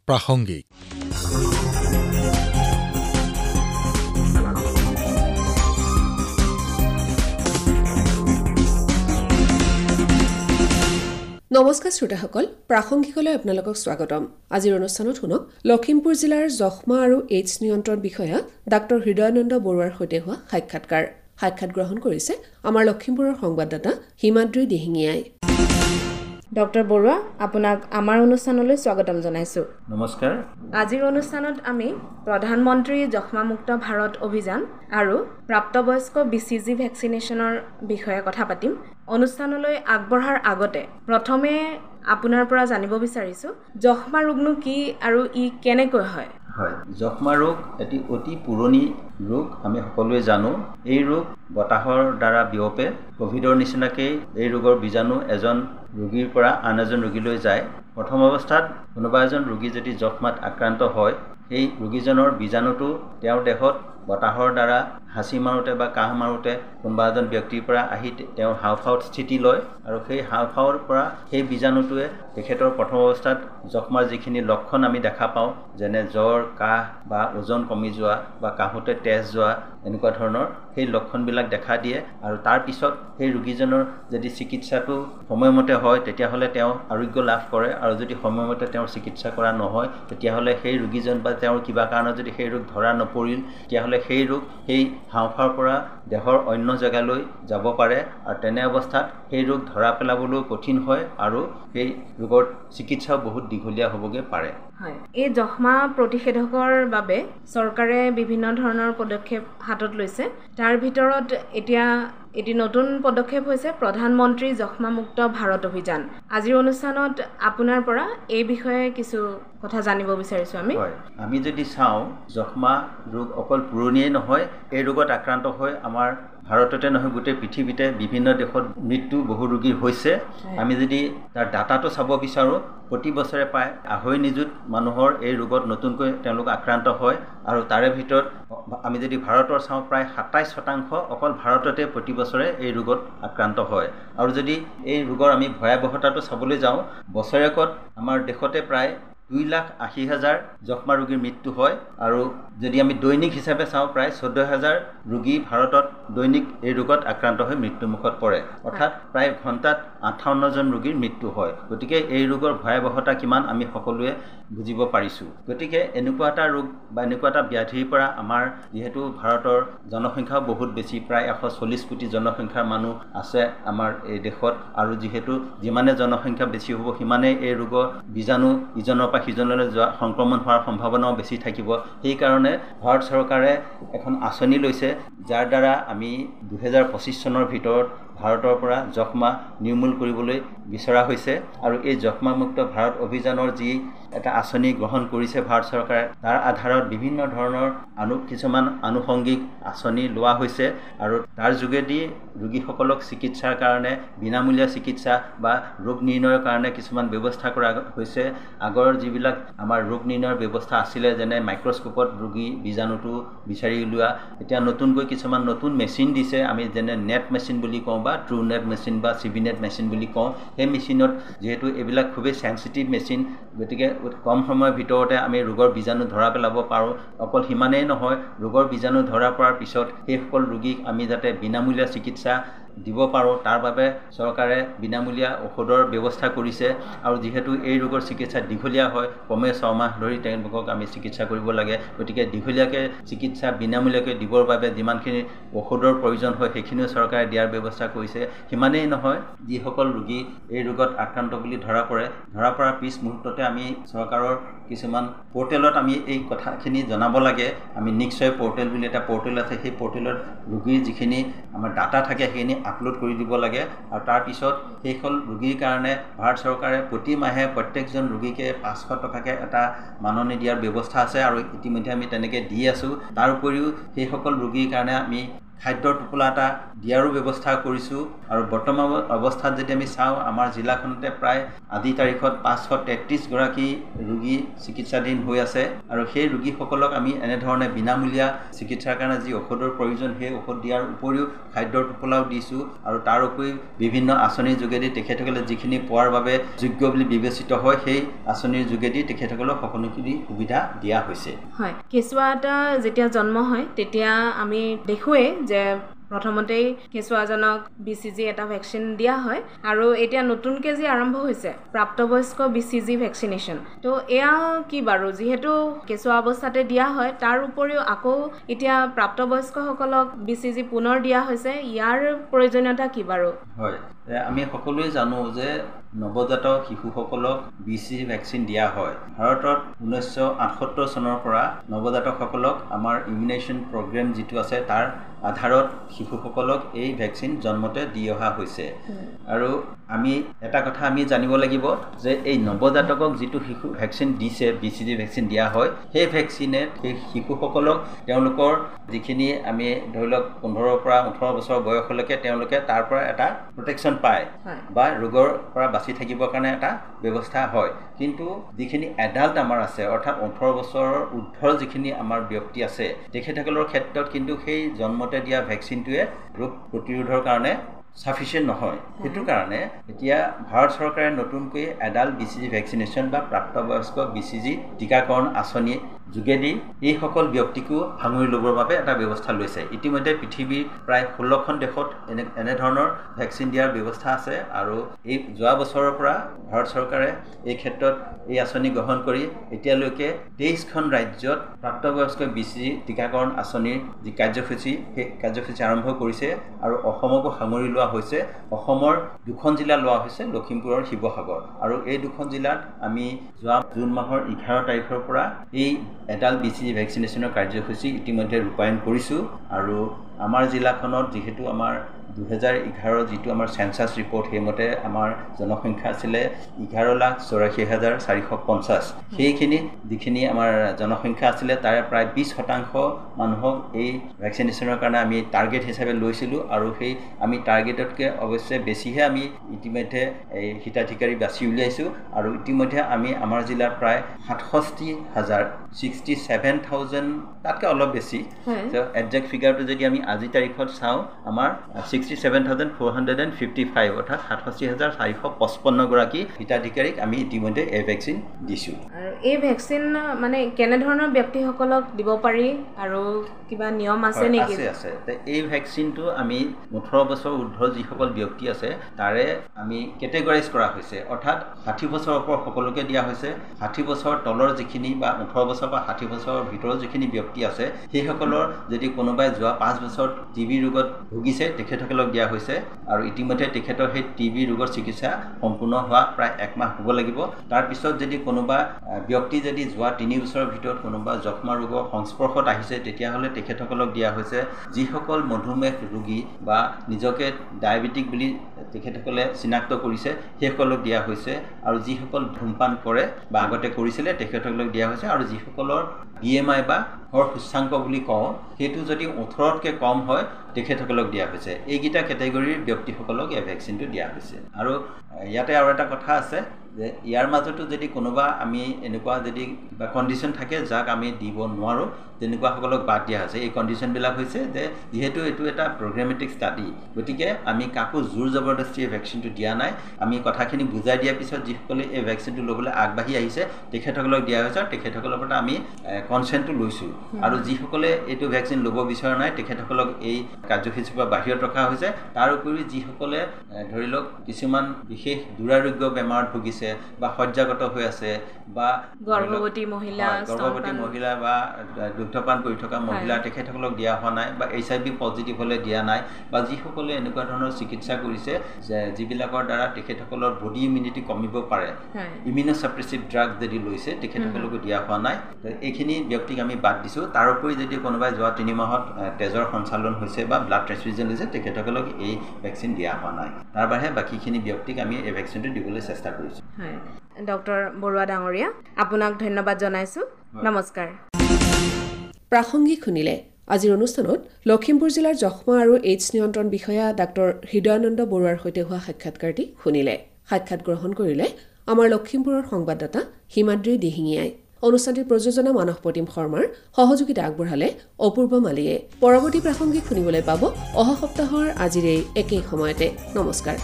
প্ৰাসংগিক। নমস্কাৰ শ্ৰোতাসকল, প্ৰাসংগিকলৈ আপোনালোকক স্বাগতম। আজিৰ অনুষ্ঠানত শুনক লখিমপুৰ জিলাৰ যক্ষ্মা আৰু এইডছ নিয়ন্ত্ৰণ বিষয়া ডাঃ হৃদয়ানন্দ বৰুৱাৰ সৈতে হোৱা সাক্ষাৎ গ্ৰহণ কৰিছে আমাৰ লখিমপুৰৰ সংবাদদাতা হিমাদ্ৰী দিহিঙীয়াই। ডক্টৰ বৰুৱা, আপোনাক আমাৰ অনুষ্ঠানলৈ স্বাগতম জনাইছোঁ। নমস্কাৰ। আজিৰ অনুষ্ঠানত আমি প্ৰধানমন্ত্ৰী যক্ষ্মামুক্ত ভাৰত অভিযান আৰু প্ৰাপ্তবয়স্ক BCG ভেকচিনেশ্যনৰ বিষয়ে কথা পাতিম। অনুষ্ঠানলৈ আগবঢ়াৰ আগতে প্ৰথমে আপোনাৰ পৰা জানিব বিচাৰিছোঁ, যক্ষ্মা ৰোগনো কি আৰু ই কেনেকৈ হয়? হয়, যক্ষ্মা ৰোগ এটি অতি পুৰণি ৰোগ। আমি সকলোৱে জানো এই ৰোগ বতাহৰ দ্বাৰা বিয়পে। কোভিডৰ নিচিনাকেই এই ৰোগৰ বীজাণু এজন ৰোগীৰ পৰা আন এজন ৰোগীলৈ যায়। প্ৰথম অৱস্থাত কোনোবা এজন ৰোগী যদি যক্ষ্মাত আক্ৰান্ত হয়, সেই ৰোগীজনৰ বীজাণুটো তেওঁৰ দেহত বতাহৰ দ্বাৰা হাঁচি মাৰোঁতে বা কাহ মাৰোঁতে কোনোবা এজন ব্যক্তিৰ পৰা আহি তেওঁৰ হাওঁফাওত স্থিতি লয় আৰু সেই হাওঁফাওৰ পৰা সেই বীজাণুটোৱে তেখেতৰ প্ৰথম অৱস্থাত যক্ষ্মাৰ যিখিনি লক্ষণ আমি দেখা পাওঁ, যেনে জ্বৰ, কাহ বা ওজন কমি যোৱা বা কাহোঁতে তেজ যোৱা, এনেকুৱা ধৰণৰ সেই লক্ষণবিলাক দেখা দিয়ে। আৰু তাৰ পিছত সেই ৰোগীজনৰ যদি চিকিৎসাটো সময়মতে হয় তেতিয়াহ'লে তেওঁ আৰোগ্য লাভ কৰে, আৰু যদি সময়মতে তেওঁৰ চিকিৎসা কৰা নহয় তেতিয়াহ'লে সেই ৰোগীজন বা তেওঁৰ কিবা কাৰণত যদি সেই ৰোগ ধৰা নপৰিল তেতিয়াহ'লে সেই ৰোগ সেই হাওঁফাওৰ পৰা দেহৰ অন্য জেগালৈ যাব পাৰে, আৰু তেনে অৱস্থাত সেই ৰোগ ধৰা পেলাবলৈ কঠিন হয় আৰু সেই ৰোগৰ চিকিৎসাও বহুত দীঘলীয়া হ'বগৈ পাৰে। হয়, এই যক্ষ্মা প্ৰতিষেধকৰ বাবে চৰকাৰে বিভিন্ন ধৰণৰ পদক্ষেপ হাতত লৈছে। তাৰ ভিতৰত এতিয়া এটি নতুন পদক্ষেপ হৈছে প্ৰধানমন্ত্ৰী যক্ষ্মামুক্ত ভাৰত অভিযান। আজিৰ অনুষ্ঠানত আপোনাৰ পৰা এই বিষয়ে কিছু কথা জানিব বিচাৰিছোঁ আমি। হয়, আমি যদি চাওঁ যক্ষ্মা ৰোগ অকল পুৰণিয়েই নহয়, এই ৰোগত আক্ৰান্ত হৈ আমাৰ ভাৰততে নহয় গোটেই পৃথিৱীতে বিভিন্ন দেশত মৃত্যু বহু ৰোগীৰ হৈছে। আমি যদি তাৰ ডাটাটো চাব বিচাৰোঁ, প্ৰতি বছৰে প্ৰায় 2.5 নিযুত মানুহৰ এই ৰোগত নতুনকৈ তেওঁলোক আক্ৰান্ত হয়, আৰু তাৰে ভিতৰত আমি যদি ভাৰতৰ চাওঁ প্ৰায় 27% অকল ভাৰততে প্ৰতি বছৰে এই ৰোগত আক্ৰান্ত হয়। আৰু যদি এই ৰোগৰ আমি ভয়াৱহতাটো চাবলৈ যাওঁ, বছৰেকত আমাৰ দেশতে প্ৰায় 2,80,000 যক্ষ্মা ৰোগীৰ মৃত্যু হয়, আৰু যদি আমি দৈনিক হিচাপে চাওঁ প্ৰায় 14,000 ৰোগী ভাৰতত দৈনিক এই ৰোগত আক্ৰান্ত হৈ মৃত্যুমুখত পৰে। অৰ্থাৎ প্ৰায় ঘণ্টাত 58জন ৰোগীৰ মৃত্যু হয়। গতিকে এই ৰোগৰ ভয়াৱহতা কিমান আমি সকলোৱে বুজিব পাৰিছোঁ। গতিকে এনেকুৱা এটা ৰোগ বা এনেকুৱা এটা ব্যাধিৰ পৰা আমাৰ যিহেতু ভাৰতৰ জনসংখ্যাও বহুত বেছি, প্ৰায় 140 কোটি জনসংখ্যাৰ মানুহ আছে আমাৰ এই দেশত, আৰু যিহেতু যিমানে জনসংখ্যা বেছি হ'ব সিমানেই এই ৰোগৰ বীজাণু ইজনৰ পৰা সিজনলৈ যোৱা সংক্ৰমণ হোৱাৰ সম্ভাৱনাও বেছি থাকিব। সেইকাৰণে ভাৰত চৰকাৰে এখন আঁচনি লৈছে, যাৰ দ্বাৰা আমি 2025 চনৰ ভিতৰত ভাৰতৰ পৰা যক্ষ্মা নিৰ্মূল কৰিবলৈ বিচৰা হৈছে। আৰু এই যক্ষ্মামুক্ত ভাৰত অভিযানৰ যি এটা আঁচনি গ্ৰহণ কৰিছে ভাৰত চৰকাৰে, তাৰ আধাৰত বিভিন্ন ধৰণৰ কিছুমান আনুষংগিক আঁচনি লোৱা হৈছে, আৰু তাৰ যোগেদি ৰোগীসকলক চিকিৎসাৰ কাৰণে বিনামূলীয়া চিকিৎসা বা ৰোগ নিৰ্ণয়ৰ কাৰণে কিছুমান ব্যৱস্থা কৰা হৈছে। আগৰ যিবিলাক আমাৰ ৰোগ নিৰ্ণয়ৰ ব্যৱস্থা আছিলে, যেনে মাইক্ৰস্কোপত ৰোগী বীজাণুটো বিচাৰি উলিওৱা, এতিয়া নতুনকৈ কিছুমান নতুন মেচিন দিছে, আমি যেনে নেট মেচিন বুলি কওঁ বা ট্ৰু নেট মেচিন বা CBNet মেচিন বুলি কওঁ। সেই মেচিনত যিহেতু এইবিলাক খুবেই চেঞ্চিটিভ মেচিন, গতিকে কম সময়ৰ ভিতৰতে আমি ৰোগৰ বীজাণু ধৰা পেলাব পাৰোঁ। অকল সিমানেই নহয়, ৰোগৰ বীজাণু ধৰা পৰাৰ পিছত সেইসকল ৰোগীক আমি যাতে বিনামূলীয়া চিকিৎসা দিব পাৰোঁ, তাৰ বাবে চৰকাৰে বিনামূলীয়া ঔষধৰ ব্যৱস্থা কৰিছে। আৰু যিহেতু এই ৰোগৰ চিকিৎসা দীঘলীয়া হয়, কমে 6 মাহ ধৰি তেওঁলোকক আমি চিকিৎসা কৰিব লাগে, গতিকে দীঘলীয়াকৈ চিকিৎসা বিনামূলীয়াকৈ দিবৰ বাবে যিমানখিনি ঔষধৰ প্ৰয়োজন হয় সেইখিনিও চৰকাৰে দিয়াৰ ব্যৱস্থা কৰিছে। সিমানেই নহয়, যিসকল ৰোগী এই ৰোগত আক্ৰান্ত বুলি ধৰা পৰাৰ পিছ মুহূৰ্ততে আমি চৰকাৰৰ কিছুমান পৰ্টেলত আমি এই কথাখিনি জনাব লাগে। আমি নিশ্চয় পৰ্টেল বুলি এটা পৰ্টেল আছে, সেই পৰ্টেলত ৰোগীৰ যিখিনি আমাৰ ডাটা থাকে সেইখিনি আপলোড কৰি দিব লাগে। আৰু তাৰপিছত সেইসকল ৰোগীৰ কাৰণে ভাৰত চৰকাৰে প্ৰতি মাহে প্ৰত্যেকজন ৰোগীকে 500 টকাকৈ এটা মাননি দিয়াৰ ব্যৱস্থা আছে, আৰু ইতিমধ্যে আমি তেনেকৈ দি আছোঁ। তাৰ উপৰিও সেইসকল ৰোগীৰ কাৰণে আমি খাদ্যৰ টোপোলা এটা দিয়াৰো ব্যৱস্থা কৰিছোঁ আৰু বৰ্তমান অৱস্থাত যদি আমি চাওঁ আমাৰ জিলাখনতে প্ৰায় আজি তাৰিখত 533 গৰাকী ৰোগী চিকিৎসাধীন হৈ আছে আৰু সেই ৰোগীসকলক আমি এনেধৰণে বিনামূলীয়া চিকিৎসাৰ কাৰণে যি ঔষধৰ প্ৰয়োজন সেই ঔষধ দিয়াৰ উপৰিও খাদ্যৰ টোপোলাও দিছোঁ আৰু তাৰ উপৰি বিভিন্ন আঁচনিৰ যোগেদি তেখেতসকলে যিখিনি পোৱাৰ বাবে যোগ্য বুলি বিবেচিত হয় সেই আঁচনিৰ যোগেদি তেখেতসকলক সকলোখিনি সুবিধা দিয়া হৈছে। হয়, কেঁচুৱা এটা যেতিয়া জন্ম হয় তেতিয়া আমি দেখোৱেই যে প্ৰথমতেই কেঁচুৱাজনক BCG এটা ভেকচিন দিয়া হয় আৰু এতিয়া নতুনকৈ যি আৰম্ভ হৈছে প্ৰাপ্তবয়স্ক BCG ভেকচিনেশ্যন। তো এয়া কি বাৰু, যিহেতু কেঁচুৱা অৱস্থাতে দিয়া হয় তাৰ উপৰিও আকৌ এতিয়া প্ৰাপ্তবয়স্কসকলক BCG পুনৰ দিয়া হৈছে, ইয়াৰ প্ৰয়োজনীয়তা কি বাৰু? হয়, আমি সকলোৱে জানো যে নৱজাতক শিশুসকলক BCG ভেকচিন দিয়া হয়। ভাৰতত 1978 চনৰ পৰা নৱজাতকসকলক আমাৰ ইমিউনেশ্যন প্ৰগ্ৰেম যিটো আছে তাৰ আধাৰত শিশুসকলক এই ভেকচিন জন্মতে দি অহা হৈছে আৰু আমি এটা কথা আমি জানিব লাগিব যে এই নৱজাতকক যিটো শিশু ভেকচিন দিছে BCG ভেকচিন দিয়া হয় সেই ভেকচিনে সেই শিশুসকলক তেওঁলোকৰ যিখিনি আমি ধৰি লওক 15 পৰা 18 বছৰ বয়সলৈকে তেওঁলোকে তাৰ পৰা এটা প্ৰটেকশ্যন পায় বা ৰোগৰ পৰা বাচি থাকিবৰ কাৰণে এটা ব্যৱস্থা হয়। কিন্তু যিখিনি এডাল্ট আমাৰ আছে অৰ্থাৎ 18 বছৰৰ ঊৰ্ধ্বৰ যিখিনি আমাৰ ব্যক্তি আছে তেখেতসকলৰ ক্ষেত্ৰত কিন্তু সেই জন্মতে দিয়া ভেকচিনটোৱে ৰোগ প্ৰতিৰোধৰ কাৰণে সাফিচিয়েণ্ট নহয়। সেইটো কাৰণে এতিয়া ভাৰত চৰকাৰে নতুনকৈ এডাল্ট BCG ভেকচিনেশ্যন বা প্ৰাপ্তবয়স্ক BCG টীকাকৰণ আঁচনি যোগেদি এইসকল ব্যক্তিকো সাঙুৰি ল'বৰ বাবে এটা ব্যৱস্থা লৈছে। ইতিমধ্যে পৃথিৱীৰ প্ৰায় 16খন দেশত এনেধৰণৰ ভেকচিন দিয়াৰ ব্যৱস্থা আছে আৰু এই যোৱা বছৰৰ পৰা ভাৰত চৰকাৰে এই ক্ষেত্ৰত এই আঁচনি গ্ৰহণ কৰি এতিয়ালৈকে 23খন ৰাজ্যত প্ৰাপ্তবয়স্ক BCG টীকাকৰণ আঁচনিৰ যি কাৰ্যসূচী সেই কাৰ্যসূচী আৰম্ভ কৰিছে আৰু অসমকো সাঙুৰি লোৱা হৈছে। অসমৰ 2খন জিলা লোৱা হৈছে, লখিমপুৰ আৰু শিৱসাগৰ, আৰু এই 2খন জিলাত আমি যোৱা জুন মাহৰ 11 তাৰিখৰ পৰা এই এডাল্ট BCG ভেকচিনেশ্যনৰ কাৰ্যসূচী ইতিমধ্যে ৰূপায়ণ কৰিছোঁ আৰু আমাৰ জিলাখনত যিহেতু আমাৰ 2011 যিটো আমাৰ চেন্সাছ ৰিপৰ্ট সেইমতে আমাৰ জনসংখ্যা আছিলে 11,84,450। সেইখিনি যিখিনি আমাৰ জনসংখ্যা আছিলে তাৰে প্ৰায় 20% মানুহক এই ভেকচিনেশ্যনৰ কাৰণে আমি টাৰ্গেট হিচাপে লৈছিলোঁ আৰু সেই আমি টাৰ্গেটতকৈ অৱশ্যে বেছিহে আমি ইতিমধ্যে এই হিতাধিকাৰী বাছি উলিয়াইছোঁ আৰু ইতিমধ্যে আমি আমাৰ জিলাত প্ৰায় 67,000 তাতকৈ অলপ বেছি একজেক্ট ফিগাৰটো যদি আমি আজি তাৰিখত চাওঁ আমাৰ 67,455 অৰ্থাৎ 67,455 গৰাকী হিতাধিকাৰীক আমি ইতিমধ্যে এই ভেকচিন দিছোঁ। আৰু এই ভেকচিন মানে কেনেধৰণৰ ব্যক্তিসকলক দিব পাৰি আৰু কিবা নিয়ম আছে নেকি? আছে। এই ভেকচিনটো আমি 18 বছৰ ঊৰ্ধ্বৰ যিসকল ব্যক্তি আছে তাৰে আমি কেটেগৰাইজ কৰা হৈছে, অৰ্থাৎ 60 বছৰৰ ওপৰ সকলোকে দিয়া হৈছে। 60 বছৰ তলৰ যিখিনি বা 18 বছৰ বা 60 বছৰৰ ভিতৰৰ যিখিনি ব্যক্তি আছে সেইসকলৰ যদি কোনোবাই যোৱা 5 বছৰ TB ৰোগত ভুগিছে তেখেতসকলক দিয়া হৈছে আৰু ইতিমধ্যে তেখেতৰ সেই TB ৰোগৰ চিকিৎসা সম্পূৰ্ণ হোৱা প্ৰায় 1 মাহ হ'ব লাগিব। তাৰপিছত যদি কোনোবা ব্যক্তি যদি যোৱা 3 বছৰৰ ভিতৰত কোনোবা যক্ষ্মা ৰোগৰ সংস্পৰ্শত আহিছে তেতিয়াহ'লে তেখেতসকলক দিয়া হৈছে। যিসকল মধুমেহ ৰোগী বা নিজকে ডায়েবেটিক বুলি তেখেতসকলে চিনাক্ত কৰিছে সেইসকলক দিয়া হৈছে আৰু যিসকল ধূমপান কৰে বা আগতে কৰিছিলে তেখেতসকলক দিয়া হৈছে আৰু যিসকলৰ BMI বা হৰ সূচাংক বুলি কওঁ সেইটো যদি 18তকৈ কম হয় তেখেতসকলক দিয়া হৈছে। এইকেইটা কেটেগৰীৰ ব্যক্তিসকলক এই ভেকচিনটো দিয়া হৈছে। আৰু ইয়াতে আৰু এটা কথা আছে যে ইয়াৰ মাজতো যদি কোনোবা আমি এনেকুৱা যদি কিবা কণ্ডিশ্যন থাকে যাক আমি দিব নোৱাৰোঁ তেনেকুৱাসকলক বাদ দিয়া হৈছে। এই কণ্ডিশ্যনবিলাক হৈছে যে যিহেতু এইটো এটা প্ৰগ্ৰেমেটিক ষ্টাডি গতিকে আমি কাকো জোৰ জবৰদস্তি এই ভেকচিনটো দিয়া নাই। আমি কথাখিনি বুজাই দিয়াৰ পিছত যিসকলে এই ভেকচিনটো ল'বলৈ আগবাঢ়ি আহিছে তেখেতসকলক দিয়া হৈছে আৰু তেখেতসকলৰ পৰা আমি কনচেণ্টটো লৈছোঁ আৰু যিসকলে এইটো ভেকচিন ল'ব বিচৰা নাই তেখেতসকলক এই কাৰ্যসূচীৰ পৰা বাহিৰত ৰখা হৈছে। তাৰ উপৰি যিসকলে ধৰি লওক কিছুমান বিশেষ দুৰাৰোগ্য বেমাৰত ভুগিছে বা শয্যাগত হৈ আছে বা গৰ্ভৱতী মহিলা বা দুগ্ধপান কৰি থকা মহিলা তেখেতসকলক দিয়া হোৱা নাই বা HIV পজিটিভ হ'লে দিয়া নাই বা যিসকলে এনেকুৱা ধৰণৰ চিকিৎসা কৰিছে যে যিবিলাকৰ দ্বাৰা তেখেতসকলৰ বডি ইমিউনিটি কমিব পাৰে, ইমিউনোছাপ্ৰেছিভ ড্ৰাগ যদি লৈছে তেখেতসকলকো দিয়া হোৱা নাই। এইখিনি ব্যক্তিক আমি বাদ দিছোঁ। তাৰ উপৰি যদি কোনোবাই যোৱা 3 মাহত তেজৰ সঞ্চালন হৈছে বা ব্লাড ট্ৰেন্সফিউজন হৈছে তেখেতসকলক এই ভেকচিন দিয়া হোৱা নাই। তাৰ বাহিৰে বাকীখিনি ব্যক্তিক আমি এই ভেকচিনটো দিবলৈ চেষ্টা কৰিছোঁ। হয়, ডক্টৰ বৰুৱা ডাঙৰীয়া আপোনাক ধন্যবাদ জনাইছোঁ। নমস্কাৰ। প্ৰাসংগিক শুনিলে আজিৰ অনুষ্ঠানত লখিমপুৰ জিলাৰ যক্ষ্মা আৰু এইডছ নিয়ন্ত্ৰণ বিষয়া ডাক্তৰ হৃদয়ানন্দ বৰুৱাৰ সৈতে হোৱা সাক্ষাৎকাৰটি শুনিলে। সাক্ষাৎ গ্ৰহণ কৰিলে আমাৰ লখিমপুৰৰ সংবাদদাতা হিমাদ্ৰী দিহিঙীয়াই। অনুষ্ঠানটিৰ প্ৰযোজনা মানস প্ৰতিম শৰ্মাৰ, সহযোগিতা আগবঢ়ালে অপূৰ্ব মালিয়ে। পৰৱৰ্তী প্ৰাসংগিক শুনিবলৈ পাব অহা সপ্তাহৰ আজিৰ এই একেই সময়তে। নমস্কাৰ।